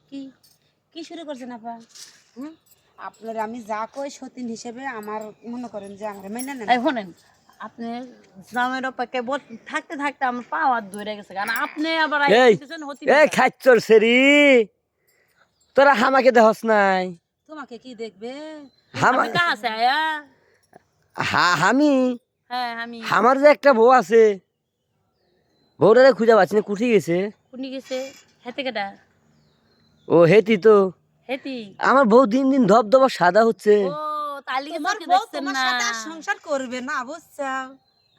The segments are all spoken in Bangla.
কি কি শুরু করছেন আপা? হুম, আপনার আমি যা কই সতীন হিসেবে আমার মনে করেন যে আমরা মেনে নেন। এই শোনেন, আপনি জামের অপেক্ষায় থাকতে থাকতে আমার পা হাত ধরে গেছে, কারণ আপনি আবার এই আইতেছেন হতি এই খাচ্চর সেরি তোরা হামাকে দেহস নাই তোমাকে কি দেখবে? হামা আমি কাহা আছে আয়া? হামি হ্যাঁ আমি। আমার যে একটা বউ আছে, বউটারে খুঁজে পাচ্ছি না, কুঠি গেছে। কোনি গেছে? হেতে কেডা? ও হেতি তো হেতি? আমার বউ দিন দিন ধবধবা সাদা হচ্ছে। ও তালি তোমার গেছে, বউ দেখছেন তোমার না? সাথে আর সংসার করবে না, বুঝছো?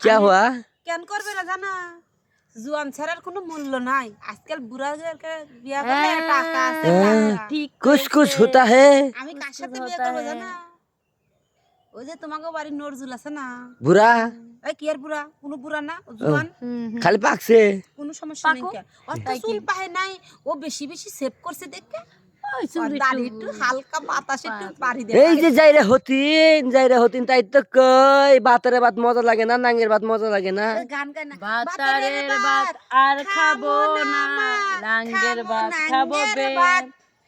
ক্যা হুয়া? কেন করবে না জানা? জুয়ান ছাড়ার কোনো মূল্য নাই। আজকাল বুড়াদেরকে বিয়া করলে টাকা আছে, টাকা। ঠিক কুছ কুছ কইছে। হোতা হে। আমি কার কুছ সাথে কুছ বিয়ে হতা করবো হ্যায়। জানা? ওই যে তোমাকে বাড়ির নজরুল আছে না, বুড়া এই কি আর বুড়া, কোনো বুড়া না, ও জুয়ান, খালি পাকছে। কোনো সমস্যা নেই। পাকো? কে অত তাই কি? চুল পাহে নাই, ও বেশি বেশি সেভ করছে দেখে। ওই আর চুল দাড়ি একটু হালকা বাতাসে একটু পাড়ি দে। এই যে যাইরে হতিন তাই তো কই বাতারে ভাত মজা লাগে না, নাঙ্গের ভাত মজা লাগে না। গান গায় না, বাতারের ভাত আর খাবো না, নাঙ্গের ভাত খাবো বেন।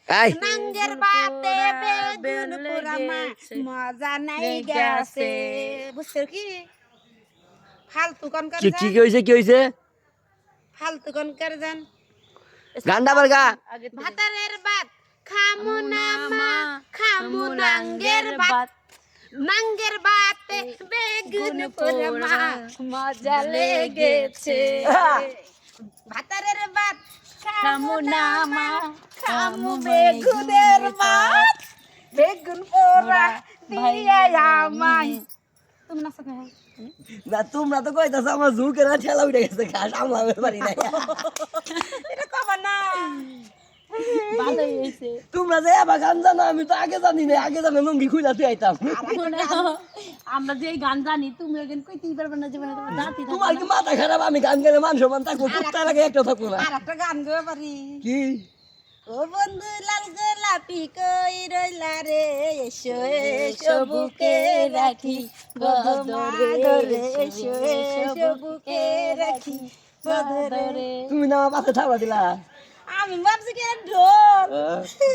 আই নাঙ্গের বাতে বেগুন পোড়া মা, মজা নাই গেছে। বুঝছো কি? ফালতু কোন করে কি যান, কি হইছে ফালতু কোন করে যান। গান্ডা বারগা আগে থেকে। ভাতারের ভাত খামু না মা, খামু নাঙ্গের ভাত, নাঙ্গের বাতে বেগুন পোড়া মা, মজা লেগেছে। ভাতারের ভাত খামু না মা, খামু বেগুনের ভাত, বেগুন পোড়া দিয়ে আমায়। তুমি নাচো কেন? না তোমরা তো কইতাছ আমার ঝুঁকে না ঠেলা উঠে গেছে, ঘাস আমলামের পারি নাই। এটা কবা না। ভালোই হয়েছে। তোমরা যে আবার গান জানো, আমি তো আগে জানি না, আগে জানো লুঙ্গি খুইলা তুই আইতাম। আমরা যে এই গান জানি, তুমি এখন কইতেই পারবে না, জীবনে তোমার জাতি থাকবে তোমার না। কি মাথা খারাপ? আমি গান গেলে মান সম্মান থাকবো, কুত্তা লাগে একটা থাকবো না। আর একটা গান গাওয়া পারি। কি ও বন্ধু লাল গোলাপি কই রইলা রে, এসো এসো বুকে রাখি, গদরে গরে এসো এসো বুকে রাখি, গদরে। তুমি না আমার পাশে থাকবা দিলা? আমি ভাবছি কি ঢোল,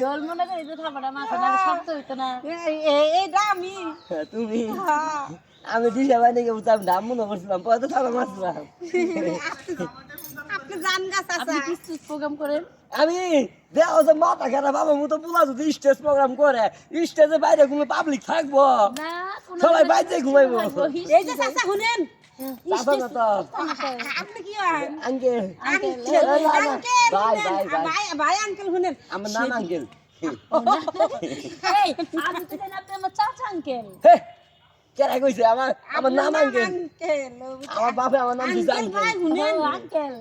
জল মনে করে যে থাবাটা মাথা না শব্দ হইতো না। এইটা আমি। তুমি হ্যাঁ। আমি দিশা বাইরে গিয়ে বুঝতাম, দাম মনে করছিলাম, পরে তো থাকা মারছিলাম। আপনি জান গাছ আপনি আছে। কি প্রোগ্রাম করেন? আমি দেখো যে মাথা খারাপ, আমার মতো পোলা যদি স্টেজ প্রোগ্রাম করে, স্টেজে বাইরে কোনো পাবলিক থাকবো? না, কোনো সবাই বাইরে ঘুমাইবো। এই যে চাচা শুনেন, চাচা না তো, আপনি কি হন? আঙ্কেল। আঙ্কেল, ভাই ভাই ভাই ভাই ভাই আঙ্কেল শুনেন। আমার নাম আঙ্কেল। এই আজ তো জানি আপনি আমার চাচা আঙ্কেল। হে কেরা কইছে আমার আমার নাম আঙ্কেল? আঙ্কেল, আমার বাপে আমার নাম দিছে আঙ্কেল ভাই আঙ্কেল। শুনেন। আঙ্কেল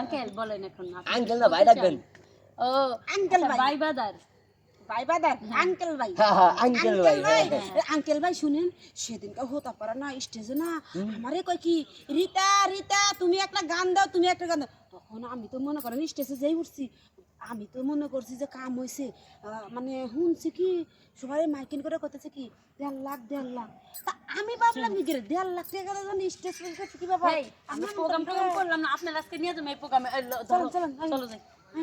আঙ্কেল বলেন এখন আপনি। আঙ্কেল না ভাই ডাকবেন। ও আঙ্কেল আচ্ছা, ভাই। ভাই বাদার। ভাই বাদার, আঙ্কেল ভাই। হ্যাঁ হ্যাঁ আঙ্কেল ভাই। আঙ্কেল ভাই শুনেন, সেদিনকে হতা পারা না স্টেজে না, আমারে কয় কি, রিতা রিতা তুমি একটা গান দাও, তুমি একটা গান দাও। তখন আমি তো মনে করেন স্টেজে যেই উঠছি, আমি তো মনে করছি যে কাম হয়েছে, মানে শুনছি কি সবাই মাইকিং করে করতেছে কি 1.5 লাখ 1.5 লাখ। তা আমি ভাবলাম কি 1.5 লাখ টাকা জানি স্টেজ করতেছে কি ব্যাপার। এই আমরা প্রোগ্রাম করলাম না, আপনার আজকে নিয়ে যাবেন এই প্রোগ্রামে। চলো চলো চলো যাই। চলো